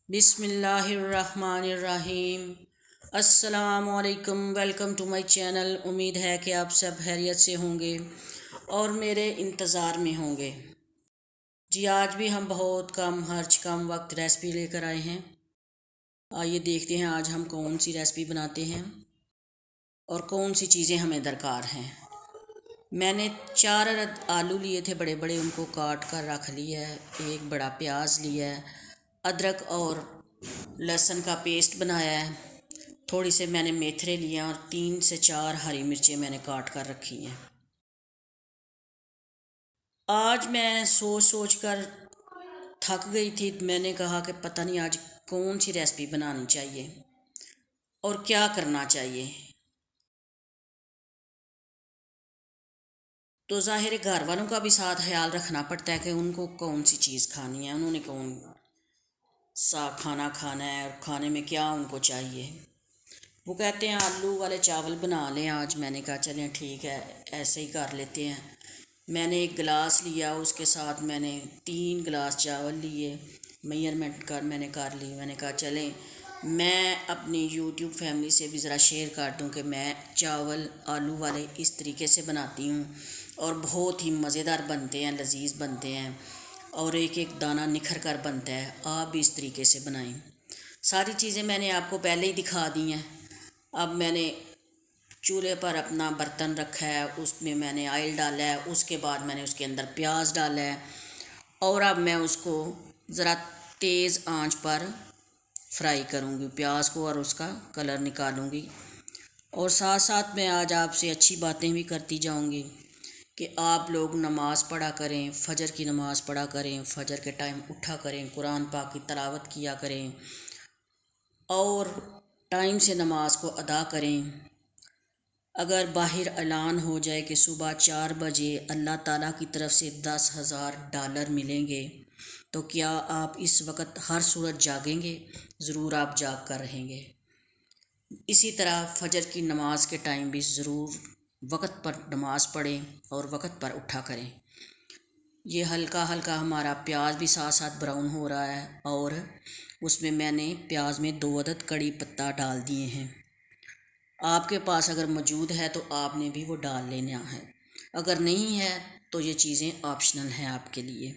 बिस्मिल्लाहिर्रहमानिर्रहीम। अस्सलामुअलैकुम। Welcome to my channel. उम्मीद है कि आप सब खैरियत से होंगे और मेरे इंतज़ार में होंगे। जी, आज भी हम बहुत कम वक्त रेसिपी लेकर आए हैं। आइए देखते हैं आज हम कौन सी रेसिपी बनाते हैं और कौन सी चीज़ें हमें दरकार हैं। मैंने 4 अदद आलू लिए थे बड़े बड़े, उनको काट कर रख लिया है। एक बड़ा प्याज लिया है, अदरक और लहसुन का पेस्ट बनाया है। थोड़ी से मैंने मेथरे लिए और 3 से 4 हरी मिर्चें मैंने काट कर रखी हैं। आज मैं सोच सोच कर थक गई थी। मैंने कहा कि पता नहीं आज कौन सी रेसिपी बनानी चाहिए और क्या करना चाहिए। तो ज़ाहिर है घर वालों का भी साथ ख्याल रखना पड़ता है कि उनको कौन सी चीज़ खानी है, उन्होंने कौन सा खाना खाना है और खाने में क्या उनको चाहिए। वो कहते हैं आलू वाले चावल बना लें आज। मैंने कहा चलें ठीक है, ऐसे ही कर लेते हैं। मैंने एक गिलास लिया, उसके साथ मैंने 3 गिलास चावल लिए। मेजरमेंट कर मैंने कर ली। मैंने कहा चलें मैं अपनी यूट्यूब फैमिली से भी ज़रा शेयर कर दूं कि मैं चावल आलू वाले इस तरीके से बनाती हूँ और बहुत ही मज़ेदार बनते हैं, लजीज बनते हैं और एक एक दाना निखर कर बनता है। आप भी इस तरीके से बनाएं। सारी चीज़ें मैंने आपको पहले ही दिखा दी हैं। अब मैंने चूल्हे पर अपना बर्तन रखा है, उसमें मैंने ऑयल डाला है, उसके बाद मैंने उसके अंदर प्याज डाला है और अब मैं उसको ज़रा तेज़ आंच पर फ्राई करूँगी प्याज को और उसका कलर निकालूँगी। और साथ साथ मैं आज आपसे अच्छी बातें भी करती जाऊँगी कि आप लोग नमाज़ पढ़ा करें, फ़जर की नमाज़ पढ़ा करें, फ़जर के टाइम उठा करें, कुरान पाक की तिलावत किया करें और टाइम से नमाज को अदा करें। अगर बाहर ऐलान हो जाए कि सुबह 4 बजे अल्लाह ताला की तरफ से $10,000 मिलेंगे, तो क्या आप इस वक्त हर सूरत जागेंगे? ज़रूर आप जाग कर रहेंगे। इसी तरह फ़जर की नमाज के टाइम भी ज़रूर वक्त पर नमाज पढ़ें और वक्त पर उठा करें। ये हल्का हल्का हमारा प्याज भी साथ साथ ब्राउन हो रहा है और उसमें मैंने प्याज में 2 अदद कड़ी पत्ता डाल दिए हैं। आपके पास अगर मौजूद है तो आपने भी वो डाल लेना है, अगर नहीं है तो ये चीज़ें ऑप्शनल हैं आपके लिए।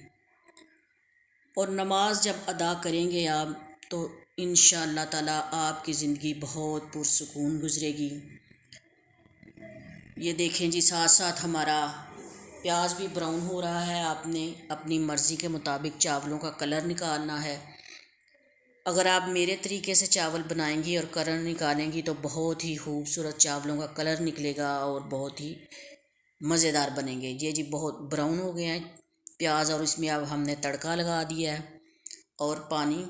और नमाज जब अदा करेंगे आप तो इंशाअल्लाह ताला आपकी ज़िंदगी बहुत पुरसुकून गुजरेगी। ये देखें जी, साथ साथ हमारा प्याज भी ब्राउन हो रहा है। आपने अपनी मर्ज़ी के मुताबिक चावलों का कलर निकालना है। अगर आप मेरे तरीके से चावल बनाएंगी और कलर निकालेंगी तो बहुत ही खूबसूरत चावलों का कलर निकलेगा और बहुत ही मज़ेदार बनेंगे। ये जी बहुत ब्राउन हो गए हैं प्याज और इसमें अब हमने तड़का लगा दिया है और पानी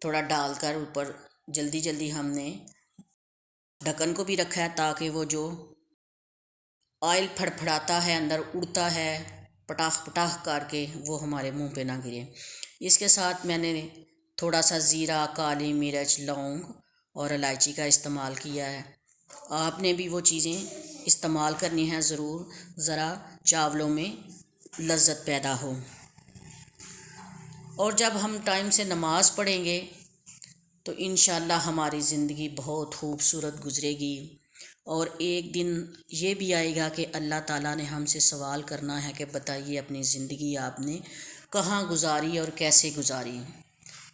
थोड़ा डालकर ऊपर जल्दी जल्दी हमने ढक्कन को भी रखा है ताकि वो जो ऑयल फड़फड़ाता है अंदर उड़ता है पटाख पटाख करके वो हमारे मुंह पे ना गिरे। इसके साथ मैंने थोड़ा सा ज़ीरा, काली मिर्च, लौंग और इलायची का इस्तेमाल किया है। आपने भी वो चीज़ें इस्तेमाल करनी है ज़रूर, ज़रा चावलों में लज्जत पैदा हो। और जब हम टाइम से नमाज़ पढ़ेंगे तो इंशाअल्लाह हमारी ज़िंदगी बहुत खूबसूरत गुजरेगी। और एक दिन ये भी आएगा कि अल्लाह ताला ने हमसे सवाल करना है कि बताइए अपनी ज़िंदगी आपने कहाँ गुजारी और कैसे गुजारी।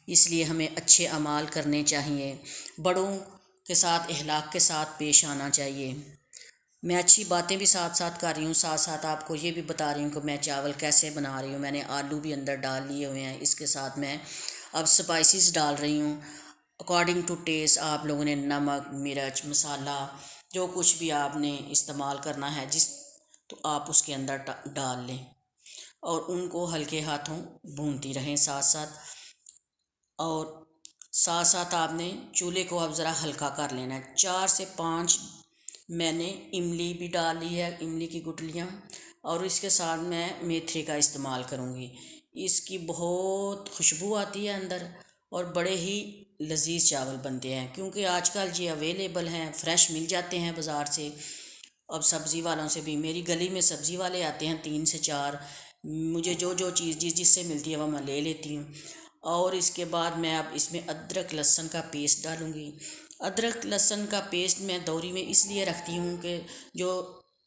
इसलिए हमें अच्छे अमाल करने चाहिए, बड़ों के साथ अखलाक के साथ पेश आना चाहिए। मैं अच्छी बातें भी साथ साथ कर रही हूँ, साथ साथ आपको ये भी बता रही हूँ कि मैं चावल कैसे बना रही हूँ। मैंने आलू भी अंदर डाल लिए हुए हैं। इसके साथ मैं अब स्पाइसेस डाल रही हूँ अकॉर्डिंग टू टेस्ट। आप लोगों ने नमक, मिर्च, मसाला जो कुछ भी आपने इस्तेमाल करना है जिस तो आप उसके अंदर डाल लें और उनको हल्के हाथों भूनती रहें साथ साथ। और साथ साथ आपने चूल्हे को अब ज़रा हल्का कर लेना है। 4 से 5 मैंने इमली भी डाली है, इमली की गुठलियाँ, और इसके साथ मैं मेथी का इस्तेमाल करूँगी। इसकी बहुत खुशबू आती है अंदर और बड़े ही लजीज चावल बनते हैं क्योंकि आजकल ये अवेलेबल हैं, फ्रेश मिल जाते हैं बाज़ार से। अब सब्ज़ी वालों से भी, मेरी गली में सब्ज़ी वाले आते हैं 3 से 4, मुझे जो जो चीज़ जिससे मिलती है वो मैं ले लेती हूँ। और इसके बाद मैं अब इसमें अदरक लहसुन का पेस्ट डालूँगी। अदरक लहसुन का पेस्ट मैं दौरी में इसलिए रखती हूँ कि जो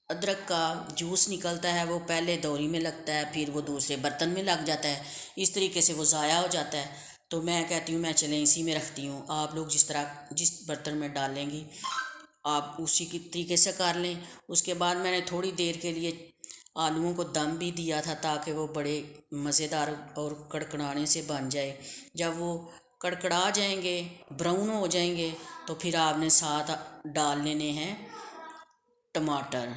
अदरक का जूस निकलता है वो पहले दौरी में लगता है, फिर वो दूसरे बर्तन में लग जाता है, इस तरीके से वो ज़ाया हो जाता है। तो मैं कहती हूँ मैं चलें इसी में रखती हूँ। आप लोग जिस बर्तन में डालेंगी आप उसी की तरीके से कर लें। उसके बाद मैंने थोड़ी देर के लिए आलूओं को दम भी दिया था ताकि वो बड़े मज़ेदार और कड़कड़ाने से बन जाए। जब वो कड़कड़ा जाएंगे, ब्राउन हो जाएंगे, तो फिर आपने साथ डाल लेने हैं टमाटर।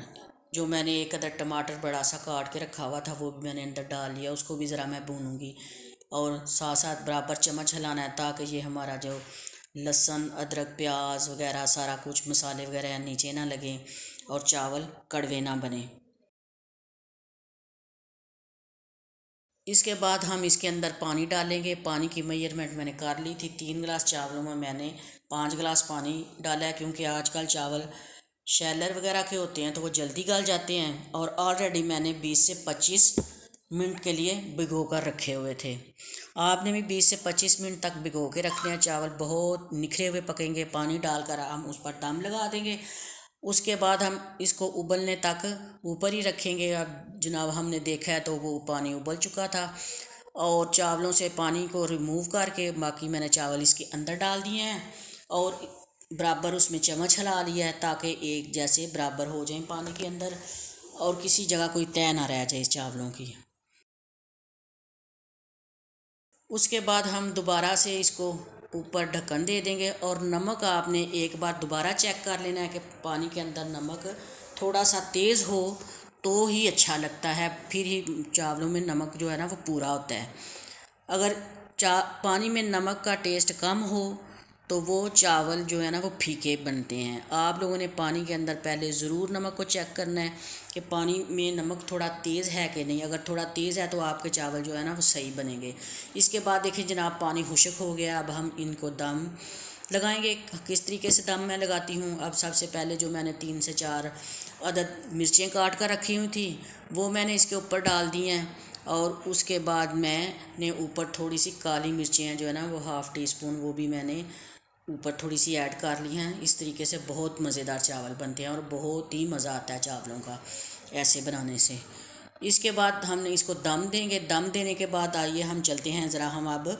जो मैंने एक अदर टमाटर बड़ा सा काट के रखा हुआ था वो भी मैंने अंदर डाल लिया, उसको भी ज़रा मैं भूनूंगी और साथ साथ बराबर चम्मच हिलाना है ताकि ये हमारा जो लहसुन अदरक प्याज वगैरह सारा कुछ मसाले वगैरह नीचे ना लगें और चावल कड़वे ना बने। इसके बाद हम इसके अंदर पानी डालेंगे। पानी की मेजरमेंट मैंने कर ली थी, 3 गिलास चावलों में मैंने 5 गिलास पानी डाला है, क्योंकि आजकल चावल शैलर वगैरह के होते हैं तो वो जल्दी गल जाते हैं। और ऑलरेडी मैंने 20 से 25 मिनट के लिए भिगो कर रखे हुए थे। आपने भी 20 से 25 मिनट तक भिगो के रखने हैं। चावल बहुत निखरे हुए पकेंगे। पानी डालकर हम उस पर दम लगा देंगे। उसके बाद हम इसको उबलने तक ऊपर ही रखेंगे। अब जनाब हमने देखा है तो वो पानी उबल चुका था और चावलों से पानी को रिमूव करके बाकी मैंने चावल इसके अंदर डाल दिए हैं और बराबर उसमें चम्मच हिला लिया है ताकि एक जैसे बराबर हो जाए पानी के अंदर और किसी जगह कोई तय ना रह जाए चावलों की। उसके बाद हम दोबारा से इसको ऊपर ढक्कन दे देंगे और नमक आपने एक बार दोबारा चेक कर लेना है कि पानी के अंदर नमक थोड़ा सा तेज़ हो तो ही अच्छा लगता है, फिर ही चावलों में नमक जो है ना वो पूरा होता है। अगर पानी में नमक का टेस्ट कम हो तो वो चावल जो है ना वो फीके बनते हैं। आप लोगों ने पानी के अंदर पहले ज़रूर नमक को चेक करना है कि पानी में नमक थोड़ा तेज़ है कि नहीं। अगर थोड़ा तेज़ है तो आपके चावल जो है ना वो सही बनेंगे। इसके बाद देखिए जनाब पानी खुश्क हो गया। अब हम इनको दम लगाएंगे। किस तरीके से दम मैं लगाती हूँ, अब सबसे पहले जो मैंने 3 से 4 अदद मिर्चें काट कर रखी हुई थी वो मैंने इसके ऊपर डाल दी हैं और उसके बाद मैंने ऊपर थोड़ी सी काली मिर्चें जो है ना वो ½ टी स्पून वो भी मैंने ऊपर थोड़ी सी ऐड कर ली हैं। इस तरीके से बहुत मज़ेदार चावल बनते हैं और बहुत ही मज़ा आता है चावलों का ऐसे बनाने से। इसके बाद हमने इसको दम देंगे। दम देने के बाद आइए हम चलते हैं ज़रा हम अब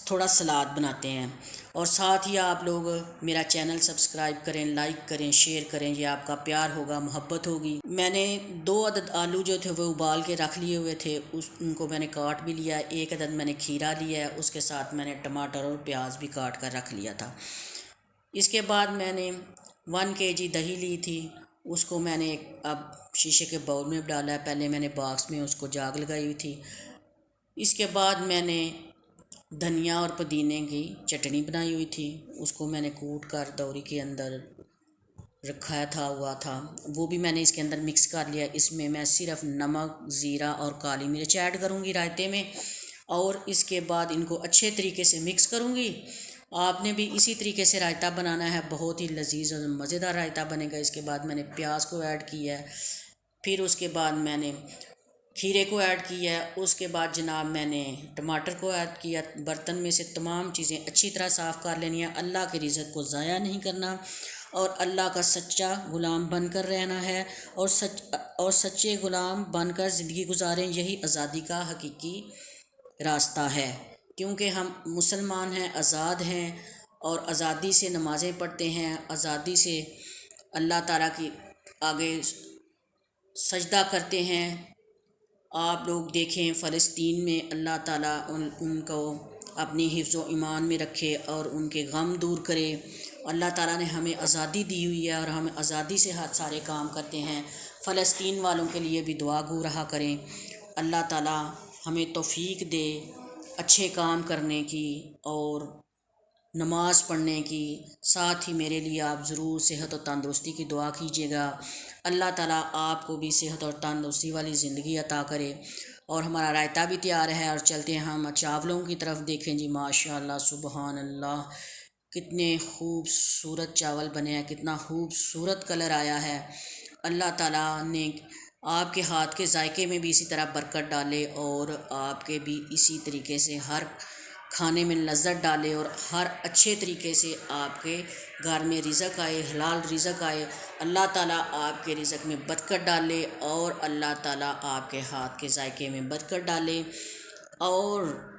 थोड़ा सलाद बनाते हैं। और साथ ही आप लोग मेरा चैनल सब्सक्राइब करें, लाइक करें, शेयर करें, ये आपका प्यार होगा, मोहब्बत होगी। मैंने 2 अदद आलू जो थे वो उबाल के रख लिए हुए थे, उनको मैंने काट भी लिया। 1 अदद मैंने खीरा लिया है, उसके साथ मैंने टमाटर और प्याज भी काट कर रख लिया था। इसके बाद मैंने 1 kg दही ली थी, उसको मैंने अब शीशे के बाउल में डाला है। पहले मैंने बॉक्स में उसको जाग लगाई हुई थी। इसके बाद मैंने धनिया और पुदीने की चटनी बनाई हुई थी, उसको मैंने कूट कर दौरी के अंदर रखा हुआ था, वो भी मैंने इसके अंदर मिक्स कर लिया। इसमें मैं सिर्फ नमक, ज़ीरा और काली मिर्च ऐड करूँगी रायते में और इसके बाद इनको अच्छे तरीके से मिक्स करूँगी। आपने भी इसी तरीके से रायता बनाना है, बहुत ही लजीज और मज़ेदार रायता बनेगा। इसके बाद मैंने प्याज को ऐड किया है, फिर उसके बाद मैंने खीरे को ऐड किया है, उसके बाद जनाब मैंने टमाटर को ऐड किया। बर्तन में से तमाम चीज़ें अच्छी तरह साफ़ कर लेनी है। अल्लाह के रिज़्क़ को ज़ाया नहीं करना और अल्लाह का सच्चा ग़ुलाम बनकर रहना है और सच्चे ग़ुलाम बनकर ज़िंदगी गुजारें, यही आज़ादी का हकीकी रास्ता है। क्योंकि हम मुसलमान हैं, आज़ाद हैं और आज़ादी से नमाज़ें पढ़ते हैं, आज़ादी से अल्लाह ताला की आगे सजदा करते हैं। आप लोग देखें फ़लस्तीन में अल्लाह ताला उनको अपनी हिफ्ज़ व ईमान में रखे और उनके गम दूर करे। अल्लाह ताला ने हमें आज़ादी दी हुई है और हम आज़ादी से हर सारे काम करते हैं। फ़लस्तीन वालों के लिए भी दुआ गो रहा करें। अल्लाह ताला हमें तौफ़ीक दे अच्छे काम करने की और नमाज़ पढ़ने की। साथ ही मेरे लिए आप ज़रूर सेहत और तंदुरुस्ती की दुआ कीजिएगा। अल्लाह ताला आपको भी सेहत और तंदुरुस्ती वाली ज़िंदगी अता करे। और हमारा रायता भी तैयार है और चलते हैं हम चावलों की तरफ। देखें जी माशाअल्लाह सुबहान अल्लाह, कितने खूबसूरत चावल बने हैं, कितना खूबसूरत कलर आया है। अल्लाह ताला ने आपके हाथ के जायके में भी इसी तरह बरकत डाले और आपके भी इसी तरीके से हर खाने में लज्जत डाले और हर अच्छे तरीके से आपके घर में रिज़्क आए, हलाल रिज़्क आए। अल्लाह ताला आपके रिज़्क में बरकत डाले और अल्लाह ताला आपके हाथ के जायके में बरकत डाले। और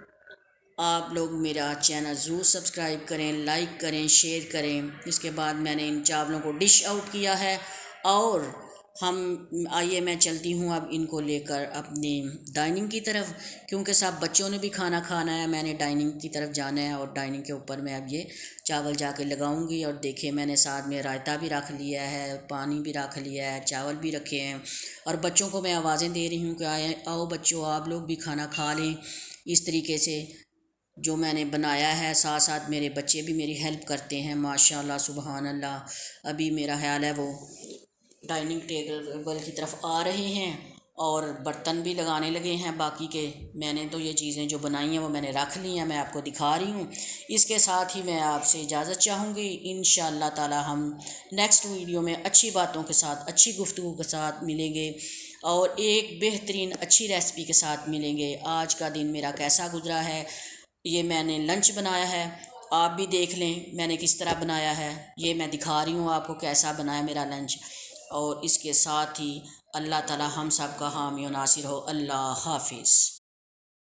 आप लोग मेरा चैनल ज़रूर सब्सक्राइब करें, लाइक करें, शेयर करें। इसके बाद मैंने इन चावलों को डिश आउट किया है और आइए मैं चलती हूँ अब इनको लेकर अपनी डाइनिंग की तरफ, क्योंकि सब बच्चों ने भी खाना खाना है। मैंने डाइनिंग की तरफ जाना है और डाइनिंग के ऊपर मैं अब ये चावल जाके लगाऊंगी। और देखिए मैंने साथ में रायता भी रख लिया है, पानी भी रख लिया है, चावल भी रखे हैं और बच्चों को मैं आवाज़ें दे रही हूँ कि आए आओ बच्चों, आप लोग भी खाना खा लें। इस तरीके से जो मैंने बनाया है, साथ साथ मेरे बच्चे भी मेरी हेल्प करते हैं माशाल्लाह सुबहान अल्लाह। अभी मेरा ख्याल है वो डाइनिंग टेबल की तरफ आ रहे हैं और बर्तन भी लगाने लगे हैं बाकी के। मैंने तो ये चीज़ें जो बनाई हैं वो मैंने रख ली हैं, मैं आपको दिखा रही हूँ। इसके साथ ही मैं आपसे इजाज़त चाहूँगी। इंशाअल्लाह ताला हम नेक्स्ट वीडियो में अच्छी बातों के साथ, अच्छी गुफ्तगू के साथ मिलेंगे और एक बेहतरीन अच्छी रेसिपी के साथ मिलेंगे। आज का दिन मेरा कैसा गुजरा है, ये मैंने लंच बनाया है, आप भी देख लें मैंने किस तरह बनाया है। ये मैं दिखा रही हूँ आपको कैसा बनाया मेरा लंच। और इसके साथ ही अल्लाह ताला हम सब का हामी और नासिर हो। अल्लाह हाफिज़।